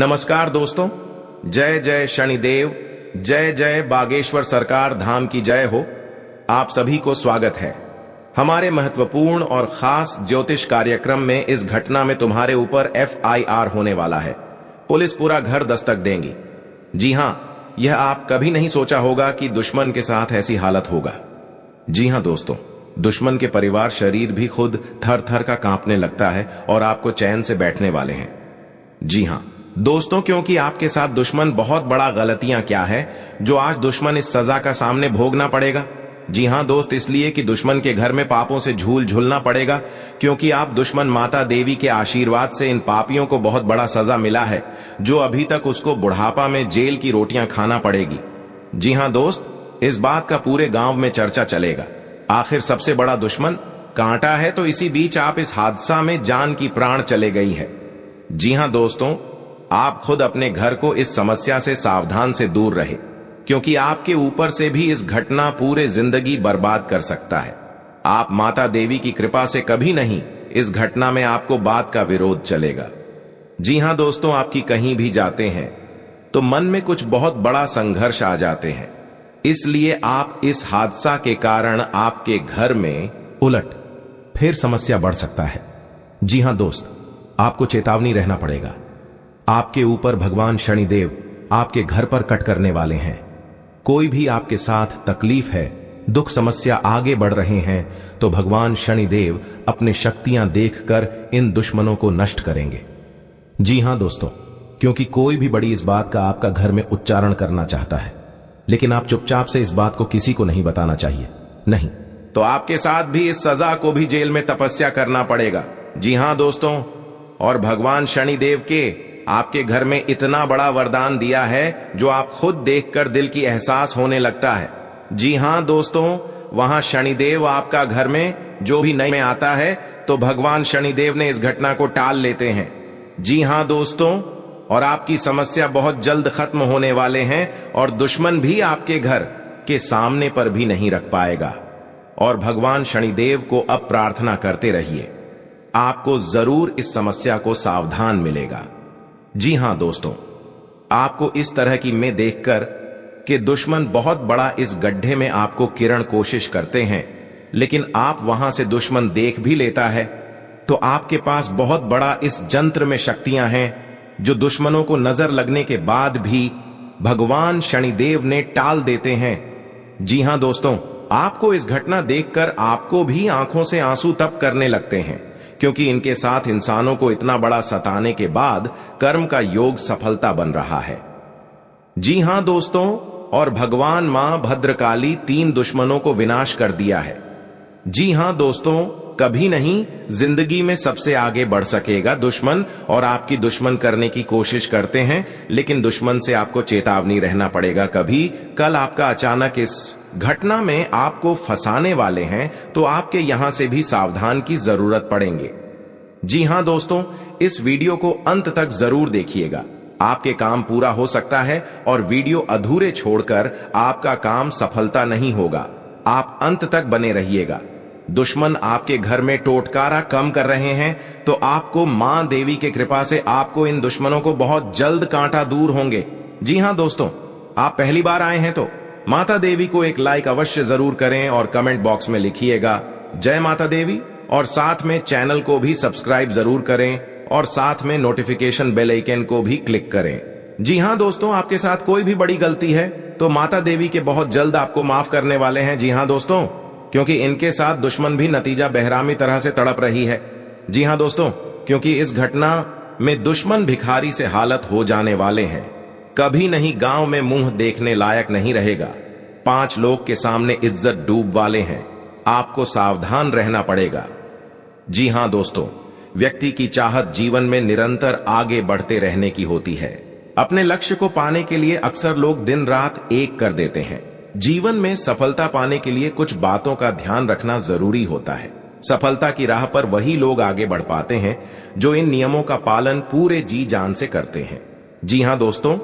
नमस्कार दोस्तों, जय जय शनिदेव, जय जय बागेश्वर सरकार धाम की जय हो। आप सभी को स्वागत है हमारे महत्वपूर्ण और खास ज्योतिष कार्यक्रम में। इस घटना में तुम्हारे ऊपर FIR होने वाला है। पुलिस पूरा घर दस्तक देंगी। जी हां, यह आप कभी नहीं सोचा होगा कि दुश्मन के साथ ऐसी हालत होगा। जी हां दोस्तों, दुश्मन के परिवार शरीर भी खुद थर थर का कांपने लगता है और आपको चैन से बैठने वाले हैं। जी हां दोस्तों, क्योंकि आपके साथ दुश्मन बहुत बड़ा गलतियां क्या है जो आज दुश्मन इस सजा का सामने भोगना पड़ेगा। जी हां दोस्त, इसलिए कि दुश्मन के घर में पापों से झूल झूलना पड़ेगा, क्योंकि आप दुश्मन माता देवी के आशीर्वाद से इन पापियों को बहुत बड़ा सजा मिला है जो अभी तक उसको बुढ़ापा में जेल की रोटियां खाना पड़ेगी। जी हां दोस्त, इस बात का पूरे गांव में चर्चा चलेगा। आखिर सबसे बड़ा दुश्मन कांटा है, तो इसी बीच आप इस हादसा में जान की प्राण चले गई है। जी हां दोस्तों, आप खुद अपने घर को इस समस्या से सावधान से दूर रहे, क्योंकि आपके ऊपर से भी इस घटना पूरे जिंदगी बर्बाद कर सकता है। आप माता देवी की कृपा से कभी नहीं इस घटना में आपको बात का विरोध चलेगा। जी हां दोस्तों, आपकी कहीं भी जाते हैं तो मन में कुछ बहुत बड़ा संघर्ष आ जाते हैं, इसलिए आप इस हादसा के कारण आपके घर में उलट फिर समस्या बढ़ सकता है। जी हां दोस्त, आपको चेतावनी रहना पड़ेगा। आपके ऊपर भगवान शनिदेव आपके घर पर कट करने वाले हैं। कोई भी आपके साथ तकलीफ है, दुख समस्या आगे बढ़ रहे हैं, तो भगवान शनिदेव अपनी शक्तियां देखकर इन दुश्मनों को नष्ट करेंगे। जी हां दोस्तों, क्योंकि कोई भी बड़ी इस बात का आपका घर में उच्चारण करना चाहता है, लेकिन आप चुपचाप से इस बात को किसी को नहीं बताना चाहिए। नहीं तो आपके साथ भी इस सजा को भी जेल में तपस्या करना पड़ेगा। जी हां दोस्तों, और भगवान शनिदेव के आपके घर में इतना बड़ा वरदान दिया है जो आप खुद देखकर दिल की एहसास होने लगता है। जी हां दोस्तों, वहां शनिदेव आपका घर में जो भी नए में आता है तो भगवान शनिदेव ने इस घटना को टाल लेते हैं। जी हां दोस्तों, और आपकी समस्या बहुत जल्द खत्म होने वाले हैं और दुश्मन भी आपके घर के सामने पर भी नहीं रख पाएगा। और भगवान शनिदेव को अब प्रार्थना करते रहिए, आपको जरूर इस समस्या को सावधान मिलेगा। जी हां दोस्तों, आपको इस तरह की में देखकर कि दुश्मन बहुत बड़ा इस गड्ढे में आपको किरण कोशिश करते हैं, लेकिन आप वहां से दुश्मन देख भी लेता है, तो आपके पास बहुत बड़ा इस जंत्र में शक्तियां हैं जो दुश्मनों को नजर लगने के बाद भी भगवान शनिदेव ने टाल देते हैं। जी हां दोस्तों, आपको इस घटना देखकर आपको भी आंखों से आंसू तप करने लगते हैं, क्योंकि इनके साथ इंसानों को इतना बड़ा सताने के बाद कर्म का योग सफलता बन रहा है। जी हां दोस्तों, और भगवान मां भद्रकाली 3 दुश्मनों को विनाश कर दिया है। जी हां दोस्तों, कभी नहीं जिंदगी में सबसे आगे बढ़ सकेगा दुश्मन, और आपकी दुश्मन करने की कोशिश करते हैं, लेकिन दुश्मन से आपको चेतावनी रहना पड़ेगा। कभी कल आपका अचानक इस घटना में आपको फंसाने वाले हैं, तो आपके यहां से भी सावधान की जरूरत पड़ेंगे। जी हां दोस्तों, इस वीडियो को अंत तक जरूर देखिएगा। आपके काम पूरा हो सकता है और वीडियो अधूरे छोड़कर आपका काम सफलता नहीं होगा। आप अंत तक बने रहिएगा। दुश्मन आपके घर में टोटकारा कम कर रहे हैं, तो आपको मां देवी के कृपा से आपको इन दुश्मनों को बहुत जल्द कांटा दूर होंगे। जी हां दोस्तों, आप पहली बार आए हैं तो माता देवी को एक लाइक अवश्य जरूर करें और कमेंट बॉक्स में लिखिएगा जय माता देवी, और साथ में चैनल को भी सब्सक्राइब जरूर करें और साथ में नोटिफिकेशन बेल आइकन को भी क्लिक करें। जी हां दोस्तों, आपके साथ कोई भी बड़ी गलती है तो माता देवी के बहुत जल्द आपको माफ करने वाले हैं। जी हां दोस्तों, क्योंकि इनके साथ दुश्मन भी नतीजा बेहरामी तरह से तड़प रही है। जी हां दोस्तों, क्योंकि इस घटना में दुश्मन भिखारी से हालत हो जाने वाले हैं। कभी नहीं गांव में मुंह देखने लायक नहीं रहेगा। 5 लोग के सामने इज्जत डूब वाले हैं। आपको सावधान रहना पड़ेगा। जी हां दोस्तों, व्यक्ति की चाहत जीवन में निरंतर आगे बढ़ते रहने की होती है। अपने लक्ष्य को पाने के लिए अक्सर लोग दिन रात एक कर देते हैं। जीवन में सफलता पाने के लिए कुछ बातों का ध्यान रखना जरूरी होता है। सफलता की राह पर वही लोग आगे बढ़ पाते हैं जो इन नियमों का पालन पूरे जी जान से करते हैं। जी हां दोस्तों,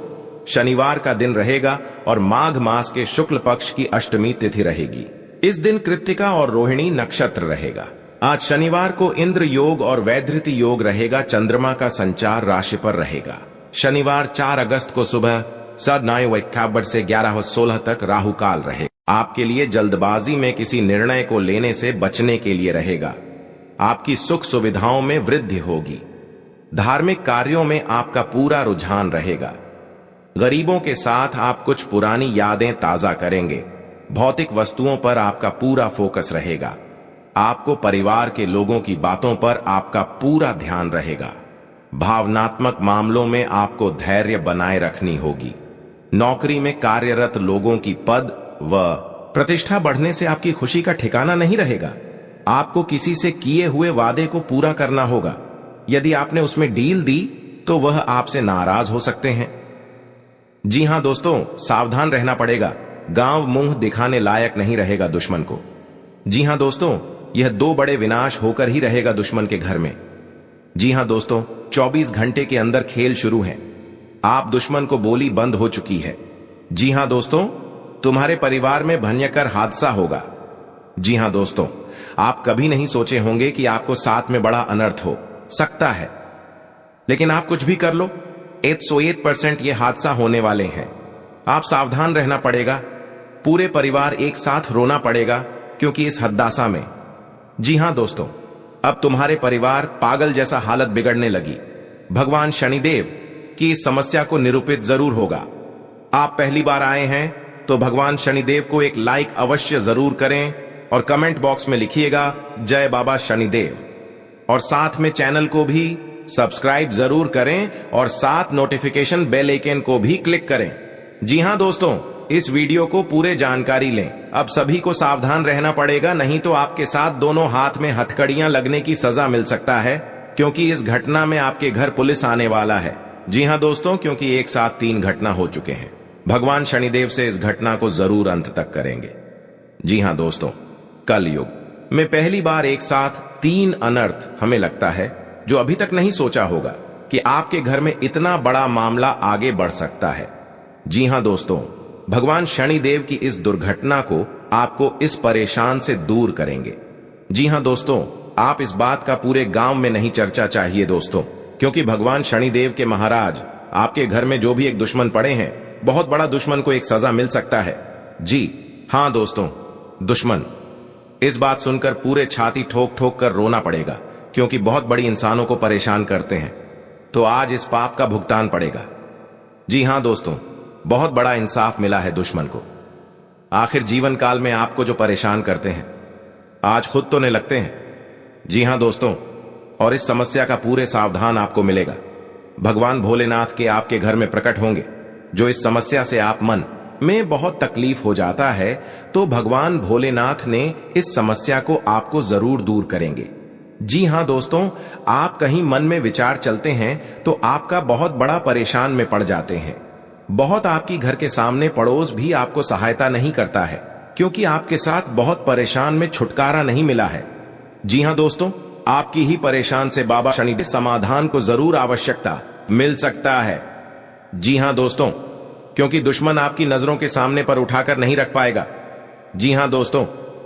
शनिवार का दिन रहेगा और माघ मास के शुक्ल पक्ष की अष्टमी तिथि रहेगी। इस दिन कृत्तिका और रोहिणी नक्षत्र रहेगा। आज शनिवार को इंद्र योग और वैधृति योग रहेगा। चंद्रमा का संचार राशि पर रहेगा। शनिवार 4 अगस्त को सुबह 9:51 से 11:16 तक राहु काल रहे। आपके लिए जल्दबाजी में किसी निर्णय को लेने से बचने के लिए रहेगा। आपकी सुख सुविधाओं में वृद्धि होगी। धार्मिक कार्यों में आपका पूरा रुझान रहेगा। गरीबों के साथ आप कुछ पुरानी यादें ताजा करेंगे। भौतिक वस्तुओं पर आपका पूरा फोकस रहेगा। आपको परिवार के लोगों की बातों पर आपका पूरा ध्यान रहेगा। भावनात्मक मामलों में आपको धैर्य बनाए रखनी होगी। नौकरी में कार्यरत लोगों की पद व प्रतिष्ठा बढ़ने से आपकी खुशी का ठिकाना नहीं रहेगा। आपको किसी से किए हुए वादे को पूरा करना होगा। यदि आपने उसमें डील दी तो वह आपसे नाराज हो सकते हैं। जी हां दोस्तों, सावधान रहना पड़ेगा। गांव मुंह दिखाने लायक नहीं रहेगा दुश्मन को। जी हां दोस्तों, यह 2 बड़े विनाश होकर ही रहेगा दुश्मन के घर में। जी हां दोस्तों, 24 घंटे के अंदर खेल शुरू है। आप दुश्मन को बोली बंद हो चुकी है। जी हां दोस्तों, तुम्हारे परिवार में भयंकर हादसा होगा। जी हां दोस्तों, आप कभी नहीं सोचे होंगे कि आपको साथ में बड़ा अनर्थ हो सकता है, लेकिन आप कुछ भी कर लो, 108% ये हादसा होने वाले हैं। आप सावधान रहना पड़ेगा। पूरे परिवार एक साथ रोना पड़ेगा क्योंकि इस हद्दासा में। जी हां दोस्तों, अब तुम्हारे परिवार पागल जैसा हालत बिगड़ने लगी। भगवान शनिदेव की इस समस्या को निरूपित जरूर होगा। आप पहली बार आए हैं तो भगवान शनिदेव को एक लाइक अवश्य जरूर करें और कमेंट बॉक्स में लिखिएगा जय बाबा शनिदेव, और साथ में चैनल को भी सब्सक्राइब जरूर करें और साथ नोटिफिकेशन बेल आइकन को भी क्लिक करें। जी हां दोस्तों, इस वीडियो को पूरे जानकारी लें। अब सभी को सावधान रहना पड़ेगा, नहीं तो आपके साथ दोनों हाथ में हथकड़ियां लगने की सजा मिल सकता है, क्योंकि इस घटना में आपके घर पुलिस आने वाला है। जी हां दोस्तों, क्योंकि एक साथ 3 घटना हो चुके हैं। भगवान शनिदेव से इस घटना को जरूर अंत तक करेंगे। जी हां दोस्तों, कल युग में पहली बार एक साथ 3 अनर्थ हमें लगता है, जो अभी तक नहीं सोचा होगा कि आपके घर में इतना बड़ा मामला आगे बढ़ सकता है। जी हां दोस्तों, भगवान शनिदेव की इस दुर्घटना को आपको इस परेशान से दूर करेंगे। जी हां दोस्तों, आप इस बात का पूरे गांव में नहीं चर्चा चाहिए दोस्तों, क्योंकि भगवान शनिदेव के महाराज आपके घर में जो भी एक दुश्मन पड़े हैं, बहुत बड़ा दुश्मन को एक सजा मिल सकता है। जी हां दोस्तों, दुश्मन। इस बात सुनकर पूरे छाती ठोक ठोक कर रोना पड़ेगा, क्योंकि बहुत बड़ी इंसानों को परेशान करते हैं, तो आज इस पाप का भुगतान पड़ेगा। जी हां दोस्तों, बहुत बड़ा इंसाफ मिला है दुश्मन को। आखिर जीवन काल में आपको जो परेशान करते हैं, आज खुद तो नहीं लगते हैं। जी हां दोस्तों, और इस समस्या का पूरे सावधान आपको मिलेगा। भगवान भोलेनाथ के आपके घर में प्रकट होंगे। जो इस समस्या से आप मन में बहुत तकलीफ हो जाता है, तो भगवान भोलेनाथ ने इस समस्या को आपको जरूर दूर करेंगे। जी हां दोस्तों, आप कहीं मन में विचार चलते हैं तो आपका बहुत बड़ा परेशान में पड़ जाते हैं। बहुत आपकी घर के सामने पड़ोस भी आपको सहायता नहीं करता है, क्योंकि आपके साथ बहुत परेशान में छुटकारा नहीं मिला है। जी हां दोस्तों, आपकी ही परेशान से बाबा शनिदेव समाधान को जरूर आवश्यकता मिल सकता है। जी हां दोस्तों, क्योंकि दुश्मन आपकी नजरों के सामने पर उठाकर नहीं रख पाएगा। जी हां दोस्तों,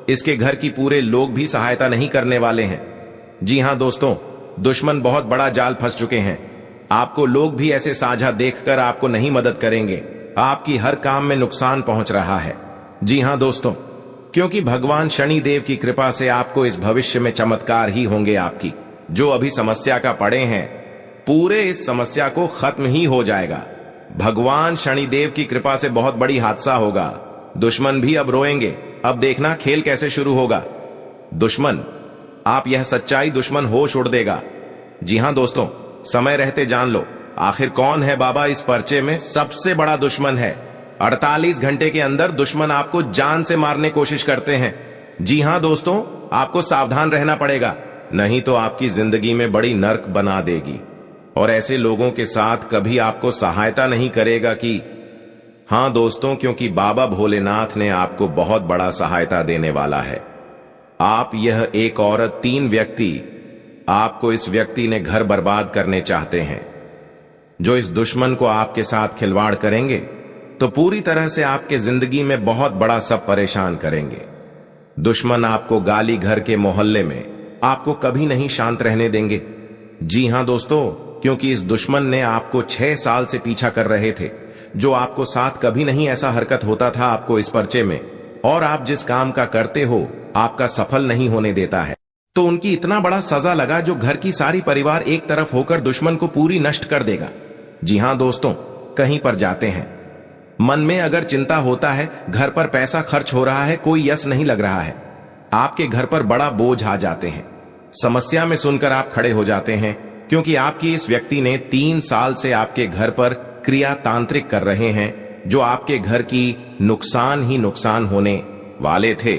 इसके घर की पूरे लोग भी सहायता नहीं करने वाले हैं। जी हां दोस्तों, दुश्मन बहुत बड़ा जाल फंस चुके हैं। आपको लोग भी ऐसे साझा देखकर आपको नहीं मदद करेंगे। आपकी हर काम में नुकसान पहुंच रहा है। जी हां दोस्तों, क्योंकि भगवान शनि देव की कृपा से आपको इस भविष्य में चमत्कार ही होंगे। आपकी जो अभी समस्या का पड़े हैं, पूरे इस समस्या को खत्म ही हो जाएगा। भगवान शनि देव की कृपा से बहुत बड़ी हादसा होगा। दुश्मन भी अब रोएंगे। अब देखना खेल कैसे शुरू होगा। दुश्मन, आप यह सच्चाई दुश्मन होश उड़ देगा। जी हां दोस्तों, समय रहते जान लो, आखिर कौन है बाबा इस पर्चे में सबसे बड़ा दुश्मन है। 48 घंटे के अंदर दुश्मन आपको जान से मारने कोशिश करते हैं। जी हां दोस्तों, आपको सावधान रहना पड़ेगा, नहीं तो आपकी जिंदगी में बड़ी नर्क बना देगी, और ऐसे लोगों के साथ कभी आपको सहायता नहीं करेगा। कि हां दोस्तों, क्योंकि बाबा भोलेनाथ ने आपको बहुत बड़ा सहायता देने वाला है। आप, यह एक औरत, 3 व्यक्ति, आपको इस व्यक्ति ने घर बर्बाद करने चाहते हैं। जो इस दुश्मन को आपके साथ खिलवाड़ करेंगे तो पूरी तरह से आपके जिंदगी में बहुत बड़ा सब परेशान करेंगे। दुश्मन आपको गाली घर के मोहल्ले में आपको कभी नहीं शांत रहने देंगे। जी हां दोस्तों, क्योंकि इस दुश्मन ने आपको 6 साल से पीछा कर रहे थे, जो आपको साथ कभी नहीं ऐसा हरकत होता था आपको इस पर्चे में, और आप जिस काम का करते हो आपका सफल नहीं होने देता है। तो उनकी इतना बड़ा सजा लगा जो घर की सारी परिवार एक तरफ होकर दुश्मन को पूरी नष्ट कर देगा। जी हां दोस्तों, कहीं पर जाते हैं, मन में अगर चिंता होता है, घर पर पैसा खर्च हो रहा है, कोई यश नहीं लग रहा है, आपके घर पर बड़ा बोझ आ जाते हैं, समस्या में सुनकर आप खड़े हो जाते हैं, क्योंकि आपकी इस व्यक्ति ने 3 साल से आपके घर पर क्रिया तांत्रिक कर रहे हैं, जो आपके घर की नुकसान ही नुकसान होने वाले थे।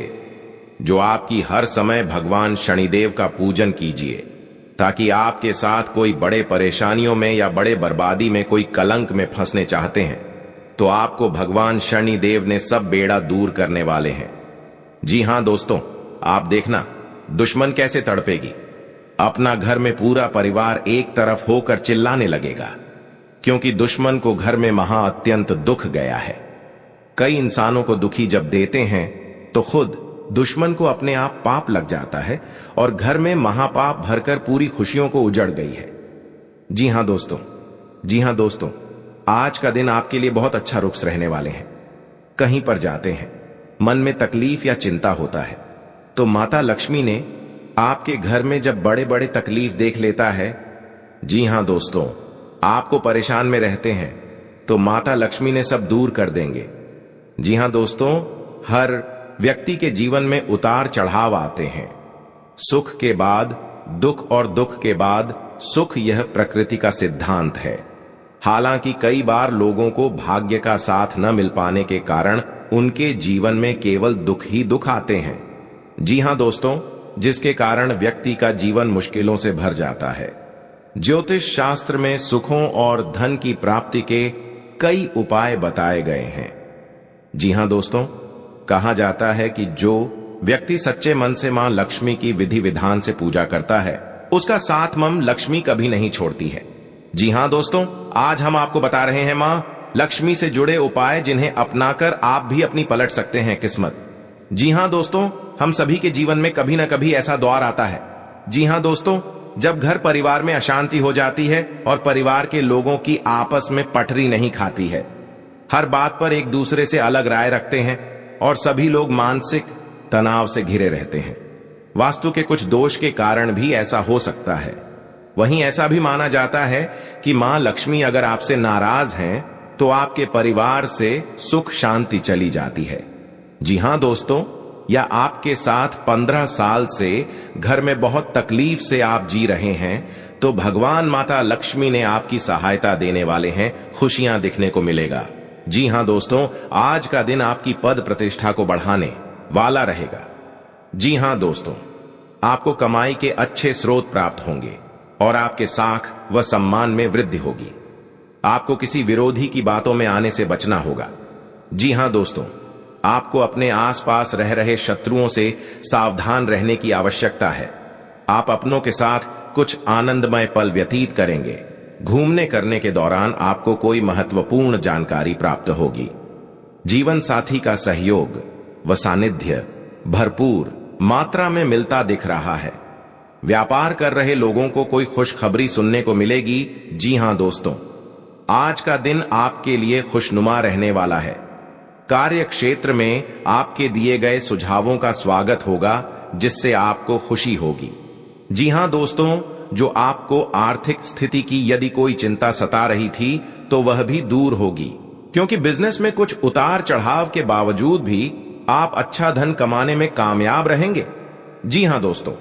जो आपकी हर समय भगवान शनिदेव का पूजन कीजिए, ताकि आपके साथ कोई बड़े परेशानियों में या बड़े बर्बादी में, कोई कलंक में फंसने चाहते हैं, तो आपको भगवान शनिदेव ने सब बेड़ा दूर करने वाले हैं। जी हां दोस्तों, आप देखना दुश्मन कैसे तड़पेगी। अपना घर में पूरा परिवार एक तरफ होकर चिल्लाने लगेगा, क्योंकि दुश्मन को घर में महा अत्यंत दुख गया है। कई इंसानों को दुखी जब देते हैं तो खुद दुश्मन को अपने आप पाप लग जाता है और घर में महापाप भरकर पूरी खुशियों को उजड़ गई है। जी हां दोस्तों, आज का दिन आपके लिए बहुत अच्छा रुख रहने वाले हैं। कहीं पर जाते हैं, मन में तकलीफ या चिंता होता है, तो माता लक्ष्मी ने आपके घर में जब बड़े बड़े तकलीफ देख लेता है, जी हां दोस्तों, आपको परेशान में रहते हैं, तो माता लक्ष्मी ने सब दूर कर देंगे। जी हां दोस्तों, हर व्यक्ति के जीवन में उतार चढ़ाव आते हैं, सुख के बाद दुख और दुख के बाद सुख, यह प्रकृति का सिद्धांत है। हालांकि कई बार लोगों को भाग्य का साथ न मिल पाने के कारण उनके जीवन में केवल दुख ही दुख आते हैं। जी हां दोस्तों, जिसके कारण व्यक्ति का जीवन मुश्किलों से भर जाता है। ज्योतिष शास्त्र में सुखों और धन की प्राप्ति के कई उपाय बताए गए हैं। जी हां दोस्तों, कहा जाता है कि जो व्यक्ति सच्चे मन से मां लक्ष्मी की विधि विधान से पूजा करता है, उसका साथ मम लक्ष्मी कभी नहीं छोड़ती है। जी हां दोस्तों, आज हम आपको बता रहे हैं मां लक्ष्मी से जुड़े उपाय, जिन्हें अपनाकर आप भी अपनी पलट सकते हैं किस्मत। जी हां दोस्तों, हम सभी के जीवन में कभी ना कभी ऐसा दौर आता है। जी हां दोस्तों, जब घर परिवार में अशांति हो जाती है और परिवार के लोगों की आपस में पटरी नहीं खाती है, हर बात पर एक दूसरे से अलग राय रखते हैं और सभी लोग मानसिक तनाव से घिरे रहते हैं। वास्तु के कुछ दोष के कारण भी ऐसा हो सकता है। वहीं ऐसा भी माना जाता है कि मां लक्ष्मी अगर आपसे नाराज हैं, तो आपके परिवार से सुख शांति चली जाती है। जी हां दोस्तों, या आपके साथ 15 साल से घर में बहुत तकलीफ से आप जी रहे हैं, तो भगवान माता लक्ष्मी ने आपकी सहायता देने वाले हैं, खुशियां दिखने को मिलेगा। जी हां दोस्तों, आज का दिन आपकी पद प्रतिष्ठा को बढ़ाने वाला रहेगा। जी हां दोस्तों, आपको कमाई के अच्छे स्रोत प्राप्त होंगे और आपके साख व सम्मान में वृद्धि होगी। आपको किसी विरोधी की बातों में आने से बचना होगा। जी हां दोस्तों, आपको अपने आसपास रह रहे शत्रुओं से सावधान रहने की आवश्यकता है। आप अपनों के साथ कुछ आनंदमय पल व्यतीत करेंगे। घूमने करने के दौरान आपको कोई महत्वपूर्ण जानकारी प्राप्त होगी। जीवन साथी का सहयोग व सानिध्य भरपूर मात्रा में मिलता दिख रहा है। व्यापार कर रहे लोगों को कोई खुशखबरी सुनने को मिलेगी। जी हां दोस्तों, आज का दिन आपके लिए खुशनुमा रहने वाला है। कार्य क्षेत्र में आपके दिए गए सुझावों का स्वागत होगा, जिससे आपको खुशी होगी। जी हां दोस्तों, जो आपको आर्थिक स्थिति की यदि कोई चिंता सता रही थी, तो वह भी दूर होगी, क्योंकि बिजनेस में कुछ उतार चढ़ाव के बावजूद भी आप अच्छा धन कमाने में कामयाब रहेंगे। जी हां दोस्तों,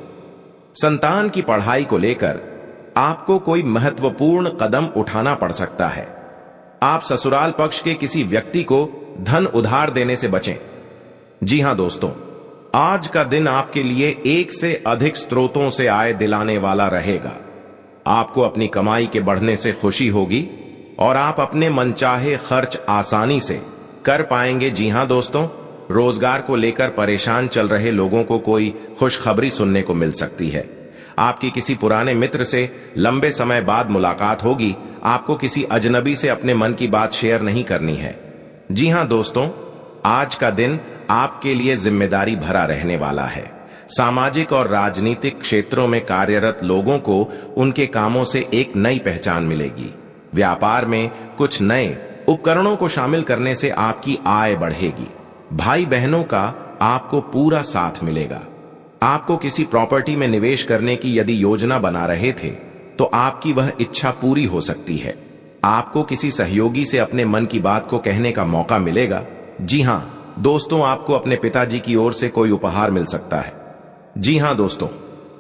संतान की पढ़ाई को लेकर आपको कोई महत्वपूर्ण कदम उठाना पड़ सकता है। आप ससुराल पक्ष के किसी व्यक्ति को धन उधार देने से बचें। जी हां दोस्तों, आज का दिन आपके लिए एक से अधिक स्रोतों से आय दिलाने वाला रहेगा। आपको अपनी कमाई के बढ़ने से खुशी होगी और आप अपने मनचाहे खर्च आसानी से कर पाएंगे। जी हां दोस्तों, रोजगार को लेकर परेशान चल रहे लोगों को कोई खुशखबरी सुनने को मिल सकती है। आपकी किसी पुराने मित्र से लंबे समय बाद मुलाकात होगी। आपको किसी अजनबी से अपने मन की बात शेयर नहीं करनी है। जी हां दोस्तों, आज का दिन आपके लिए जिम्मेदारी भरा रहने वाला है। सामाजिक और राजनीतिक क्षेत्रों में कार्यरत लोगों को उनके कामों से एक नई पहचान मिलेगी। व्यापार में कुछ नए उपकरणों को शामिल करने से आपकी आय बढ़ेगी। भाई बहनों का आपको पूरा साथ मिलेगा। आपको किसी प्रॉपर्टी में निवेश करने की यदि योजना बना रहे थे तो आपकी वह इच्छा पूरी हो सकती है। आपको किसी सहयोगी से अपने मन की बात को कहने का मौका मिलेगा। जी हां दोस्तों, आपको अपने पिताजी की ओर से कोई उपहार मिल सकता है। जी हां दोस्तों,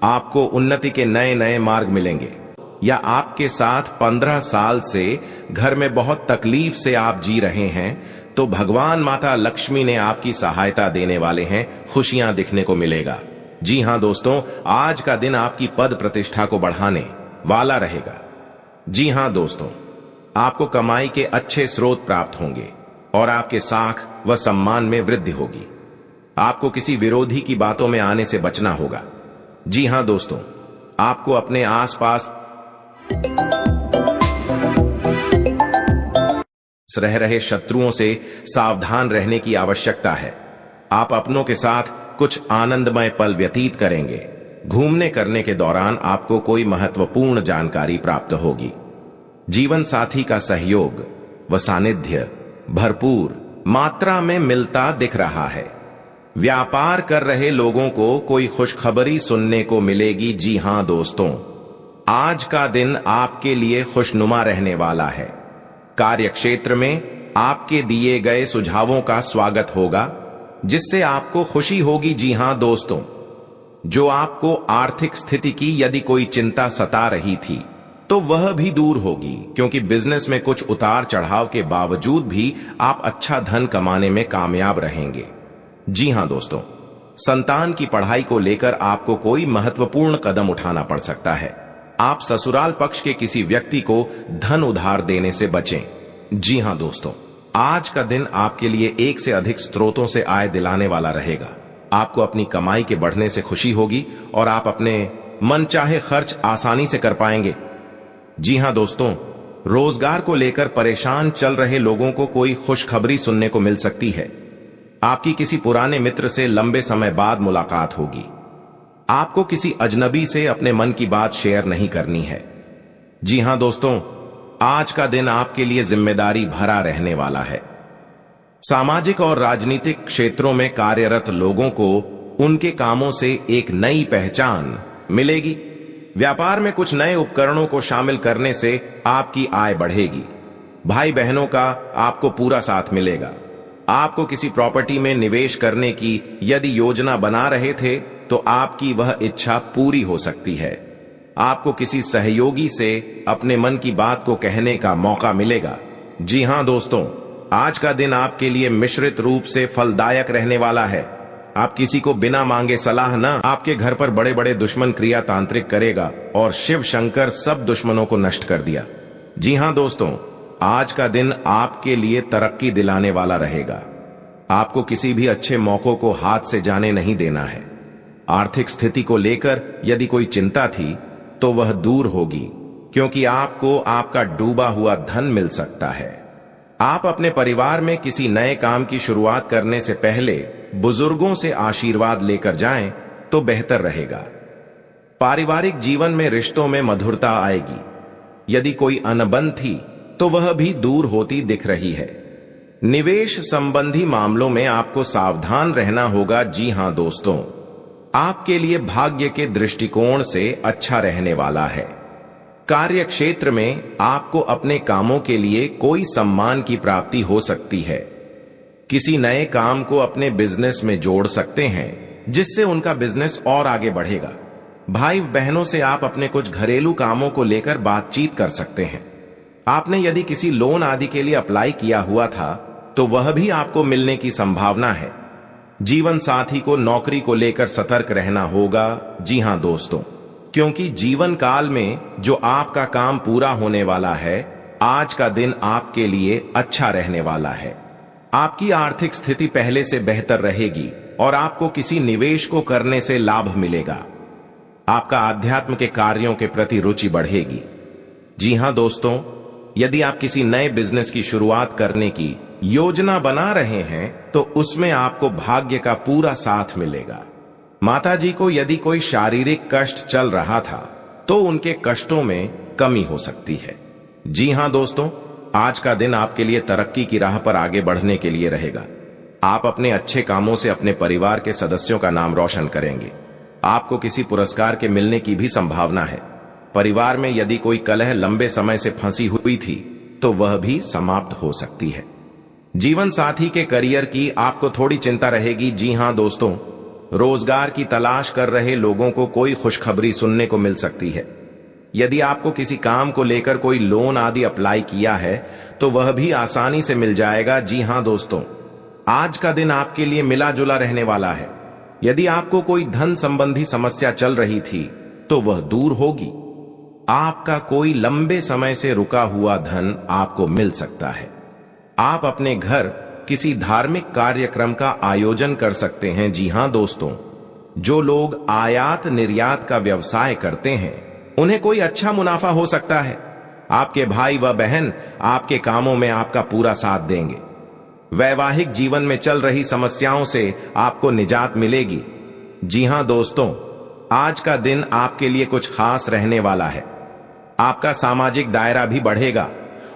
आपको उन्नति के नए नए मार्ग मिलेंगे। या आपके साथ 15 साल से घर में बहुत तकलीफ से आप जी रहे हैं तो भगवान माता लक्ष्मी ने आपकी सहायता देने वाले हैं, खुशियां दिखने को मिलेगा। जी हां दोस्तों, आज का दिन आपकी पद प्रतिष्ठा को बढ़ाने वाला रहेगा। जी हां दोस्तों, आपको कमाई के अच्छे स्रोत प्राप्त होंगे और आपके साख व सम्मान में वृद्धि होगी। आपको किसी विरोधी की बातों में आने से बचना होगा। जी हां दोस्तों, आपको अपने आसपास रह रहे शत्रुओं से सावधान रहने की आवश्यकता है। आप अपनों के साथ कुछ आनंदमय पल व्यतीत करेंगे। घूमने करने के दौरान आपको कोई महत्वपूर्ण जानकारी प्राप्त होगी। जीवन साथी का सहयोग व सानिध्य भरपूर मात्रा में मिलता दिख रहा है। व्यापार कर रहे लोगों को कोई खुशखबरी सुनने को मिलेगी। जी हां दोस्तों, आज का दिन आपके लिए खुशनुमा रहने वाला है। कार्य क्षेत्र में आपके दिए गए सुझावों का स्वागत होगा जिससे आपको खुशी होगी। जी हां दोस्तों, जो आपको आर्थिक स्थिति की यदि कोई चिंता सता रही थी तो वह भी दूर होगी, क्योंकि बिजनेस में कुछ उतार चढ़ाव के बावजूद भी आप अच्छा धन कमाने में कामयाब रहेंगे। जी हां दोस्तों, संतान की पढ़ाई को लेकर आपको कोई महत्वपूर्ण कदम उठाना पड़ सकता है। आप ससुराल पक्ष के किसी व्यक्ति को धन उधार देने से बचें। जी हां दोस्तों, आज का दिन आपके लिए एक से अधिक स्रोतों से आय दिलाने वाला रहेगा। आपको अपनी कमाई के बढ़ने से खुशी होगी और आप अपने मनचाहे खर्च आसानी से कर पाएंगे। जी हां दोस्तों, रोजगार को लेकर परेशान चल रहे लोगों को कोई खुशखबरी सुनने को मिल सकती है। आपकी किसी पुराने मित्र से लंबे समय बाद मुलाकात होगी। आपको किसी अजनबी से अपने मन की बात शेयर नहीं करनी है। जी हां दोस्तों, आज का दिन आपके लिए जिम्मेदारी भरा रहने वाला है। सामाजिक और राजनीतिक क्षेत्रों में कार्यरत लोगों को उनके कामों से एक नई पहचान मिलेगी। व्यापार में कुछ नए उपकरणों को शामिल करने से आपकी आय बढ़ेगी। भाई बहनों का आपको पूरा साथ मिलेगा। आपको किसी प्रॉपर्टी में निवेश करने की यदि योजना बना रहे थे तो आपकी वह इच्छा पूरी हो सकती है। आपको किसी सहयोगी से अपने मन की बात को कहने का मौका मिलेगा। जी हां दोस्तों, आज का दिन आपके लिए मिश्रित रूप से फलदायक रहने वाला है। आप किसी को बिना मांगे सलाह न आपके घर पर बड़े बड़े दुश्मन क्रिया तांत्रिक करेगा और शिव शंकर सब दुश्मनों को नष्ट कर दिया। जी हां दोस्तों, आज का दिन आपके लिए तरक्की दिलाने वाला रहेगा। आपको किसी भी अच्छे मौकों को हाथ से जाने नहीं देना है। आर्थिक स्थिति को लेकर यदि कोई चिंता थी तो वह दूर होगी, क्योंकि आपको आपका डूबा हुआ धन मिल सकता है। आप अपने परिवार में किसी नए काम की शुरुआत करने से पहले बुजुर्गों से आशीर्वाद लेकर जाएं तो बेहतर रहेगा। पारिवारिक जीवन में रिश्तों में मधुरता आएगी। यदि कोई अनबन थी तो वह भी दूर होती दिख रही है। निवेश संबंधी मामलों में आपको सावधान रहना होगा। जी हां दोस्तों, आपके लिए भाग्य के दृष्टिकोण से अच्छा रहने वाला है। कार्य क्षेत्र में आपको अपने कामों के लिए कोई सम्मान की प्राप्ति हो सकती है। किसी नए काम को अपने बिजनेस में जोड़ सकते हैं जिससे उनका बिजनेस और आगे बढ़ेगा। भाई बहनों से आप अपने कुछ घरेलू कामों को लेकर बातचीत कर सकते हैं। आपने यदि किसी लोन आदि के लिए अप्लाई किया हुआ था तो वह भी आपको मिलने की संभावना है। जीवन साथी को नौकरी को लेकर सतर्क रहना होगा। जी हां दोस्तों, क्योंकि जीवन काल में जो आपका काम पूरा होने वाला है, आज का दिन आपके लिए अच्छा रहने वाला है। आपकी आर्थिक स्थिति पहले से बेहतर रहेगी और आपको किसी निवेश को करने से लाभ मिलेगा। आपका आध्यात्म के कार्यों के प्रति रुचि बढ़ेगी। जी हां दोस्तों, यदि आप किसी नए बिजनेस की शुरुआत करने की योजना बना रहे हैं तो उसमें आपको भाग्य का पूरा साथ मिलेगा। माताजी को यदि कोई शारीरिक कष्ट चल रहा था तो उनके कष्टों में कमी हो सकती है। जी हां दोस्तों, आज का दिन आपके लिए तरक्की की राह पर आगे बढ़ने के लिए रहेगा। आप अपने अच्छे कामों से अपने परिवार के सदस्यों का नाम रोशन करेंगे। आपको किसी पुरस्कार के मिलने की भी संभावना है। परिवार में यदि कोई कलह लंबे समय से फंसी हुई थी तो वह भी समाप्त हो सकती है। जीवन साथी के करियर की आपको थोड़ी चिंता रहेगी। जी हां दोस्तों, रोजगार की तलाश कर रहे लोगों को कोई खुशखबरी सुनने को मिल सकती है। यदि आपको किसी काम को लेकर कोई लोन आदि अप्लाई किया है तो वह भी आसानी से मिल जाएगा। जी हां दोस्तों, आज का दिन आपके लिए मिला जुला रहने वाला है। यदि आपको कोई धन संबंधी समस्या चल रही थी तो वह दूर होगी। आपका कोई लंबे समय से रुका हुआ धन आपको मिल सकता है। आप अपने घर किसी धार्मिक कार्यक्रम का आयोजन कर सकते हैं। जी हां दोस्तों, जो लोग आयात निर्यात का व्यवसाय करते हैं उन्हें कोई अच्छा मुनाफा हो सकता है। आपके भाई व बहन आपके कामों में आपका पूरा साथ देंगे। वैवाहिक जीवन में चल रही समस्याओं से आपको निजात मिलेगी। जी हां दोस्तों, आज का दिन आपके लिए कुछ खास रहने वाला है। आपका सामाजिक दायरा भी बढ़ेगा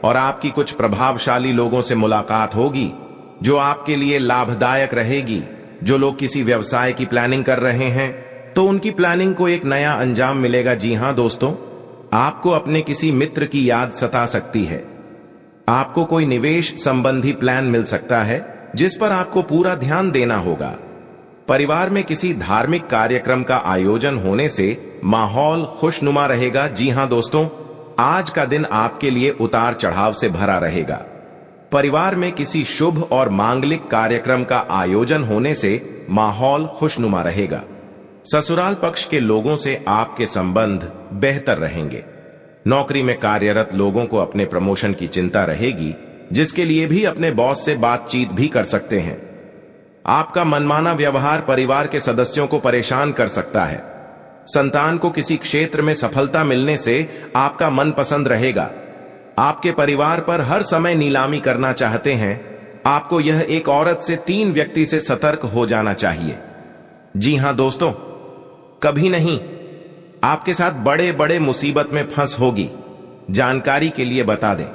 और आपकी कुछ प्रभावशाली लोगों से मुलाकात होगी जो आपके लिए लाभदायक रहेगी। जो लोग किसी व्यवसाय की प्लानिंग कर रहे हैं तो उनकी प्लानिंग को एक नया अंजाम मिलेगा। जी हां दोस्तों, आपको अपने किसी मित्र की याद सता सकती है। आपको कोई निवेश संबंधी प्लान मिल सकता है जिस पर आपको पूरा ध्यान देना होगा। परिवार में किसी धार्मिक कार्यक्रम का आयोजन होने से माहौल खुशनुमा रहेगा। जी हां दोस्तों, आज का दिन आपके लिए उतार चढ़ाव से भरा रहेगा। परिवार में किसी शुभ और मांगलिक कार्यक्रम का आयोजन होने से माहौल खुशनुमा रहेगा। ससुराल पक्ष के लोगों से आपके संबंध बेहतर रहेंगे। नौकरी में कार्यरत लोगों को अपने प्रमोशन की चिंता रहेगी, जिसके लिए भी अपने बॉस से बातचीत भी कर सकते हैं। आपका मनमाना व्यवहार परिवार के सदस्यों को परेशान कर सकता है। संतान को किसी क्षेत्र में सफलता मिलने से आपका मन पसंद रहेगा। आपके परिवार पर हर समय नीलामी करना चाहते हैं। आपको यह एक औरत से 3 व्यक्ति से सतर्क हो जाना चाहिए। जी हां दोस्तों, कभी नहीं आपके साथ बड़े बड़े मुसीबत में फंस होगी। जानकारी के लिए बता दें,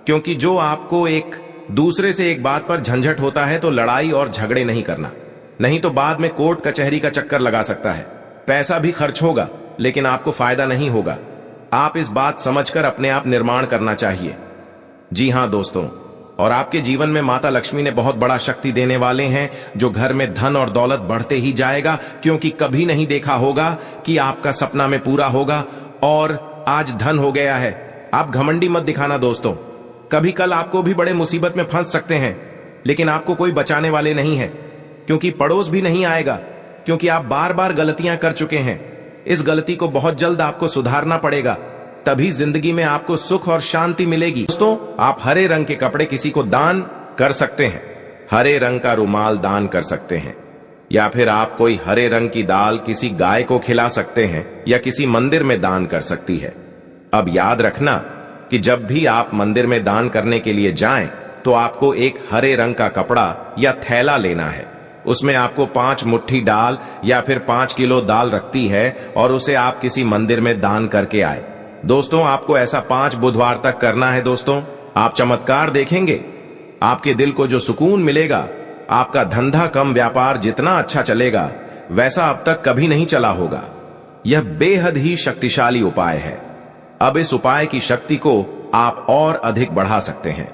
क्योंकि जो आपको एक दूसरे से एक बात पर झंझट होता है तो लड़ाई और झगड़े नहीं करना, नहीं तो बाद में कोर्ट कचहरी का चक्कर लगा सकता है। पैसा भी खर्च होगा लेकिन आपको फायदा नहीं होगा। आप इस बात समझकर अपने आप निर्माण करना चाहिए। जी हां दोस्तों, और आपके जीवन में माता लक्ष्मी ने बहुत बड़ा शक्ति देने वाले हैं, जो घर में धन और दौलत बढ़ते ही जाएगा, क्योंकि कभी नहीं देखा होगा कि आपका सपना में पूरा होगा और आज धन हो गया है। आप घमंडी मत दिखाना दोस्तों। कभी कल आपको भी बड़े मुसीबत में फंस सकते हैं, लेकिन आपको कोई बचाने वाले नहीं है, क्योंकि पड़ोस भी नहीं आएगा, क्योंकि आप बार बार गलतियां कर चुके हैं। इस गलती को बहुत जल्द आपको सुधारना पड़ेगा, तभी जिंदगी में आपको सुख और शांति मिलेगी। दोस्तों, आप हरे रंग के कपड़े किसी को दान कर सकते हैं। हरे रंग का रुमाल दान कर सकते हैं, या फिर आप कोई हरे रंग की दाल किसी गाय को खिला सकते हैं या किसी मंदिर में दान कर सकती है। अब याद रखना कि जब भी आप मंदिर में दान करने के लिए जाएं तो आपको एक हरे रंग का कपड़ा या थैला लेना है। उसमें आपको 5 मुट्ठी दाल या फिर 5 किलो दाल रखती है और उसे आप किसी मंदिर में दान करके आए। दोस्तों, आपको ऐसा 5 बुधवार तक करना है। दोस्तों, आप चमत्कार देखेंगे। आपके दिल को जो सुकून मिलेगा, आपका धंधा कम व्यापार जितना अच्छा चलेगा वैसा अब तक कभी नहीं चला होगा। यह बेहद ही शक्तिशाली उपाय है। अब इस उपाय की शक्ति को आप और अधिक बढ़ा सकते हैं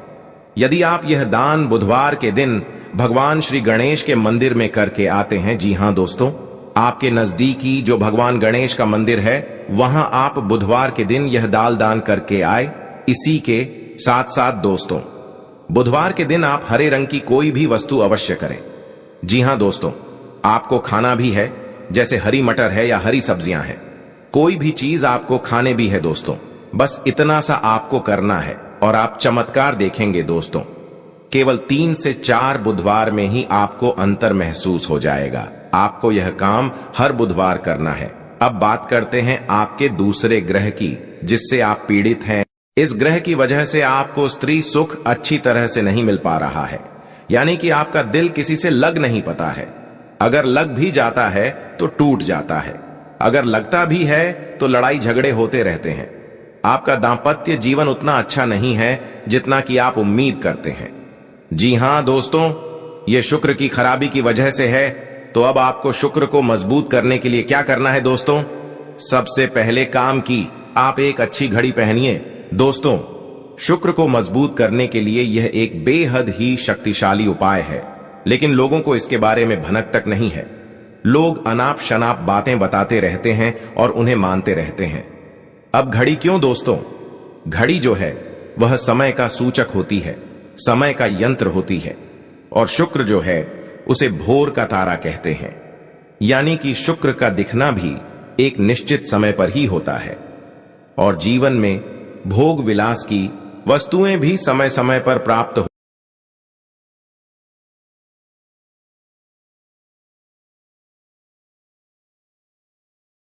यदि आप यह दान बुधवार के दिन भगवान श्री गणेश के मंदिर में करके आते हैं। जी हां दोस्तों, आपके नजदीकी जो भगवान गणेश का मंदिर है वहां आप बुधवार के दिन यह दाल दान करके आए। इसी के साथ साथ दोस्तों, बुधवार के दिन आप हरे रंग की कोई भी वस्तु अवश्य करें। जी हां दोस्तों, आपको खाना भी है, जैसे हरी मटर है या हरी सब्जियां हैं। कोई भी चीज आपको खाने भी है दोस्तों। बस इतना सा आपको करना है और आप चमत्कार देखेंगे दोस्तों। केवल 3 से 4 बुधवार में ही आपको अंतर महसूस हो जाएगा। आपको यह काम हर बुधवार करना है। अब बात करते हैं आपके दूसरे ग्रह की, जिससे आप पीड़ित हैं। इस ग्रह की वजह से आपको स्त्री सुख अच्छी तरह से नहीं मिल पा रहा है, यानी कि आपका दिल किसी से लग नहीं पता है। अगर लग भी जाता है तो टूट जाता है, अगर लगता भी है तो लड़ाई झगड़े होते रहते हैं। आपका दांपत्य जीवन उतना अच्छा नहीं है जितना कि आप उम्मीद करते हैं। जी हां दोस्तों, यह शुक्र की खराबी की वजह से है। तो अब आपको शुक्र को मजबूत करने के लिए क्या करना है दोस्तों? सबसे पहले काम की आप एक अच्छी घड़ी पहनिए। दोस्तों, शुक्र को मजबूत करने के लिए यह एक बेहद ही शक्तिशाली उपाय है, लेकिन लोगों को इसके बारे में भनक तक नहीं है। लोग अनाप शनाप बातें बताते रहते हैं और उन्हें मानते रहते हैं। अब घड़ी क्यों दोस्तों? घड़ी जो है वह समय का सूचक होती है, समय का यंत्र होती है, और शुक्र जो है उसे भोर का तारा कहते हैं। यानी कि शुक्र का दिखना भी एक निश्चित समय पर ही होता है, और जीवन में भोग विलास की वस्तुएं भी समय समय पर प्राप्त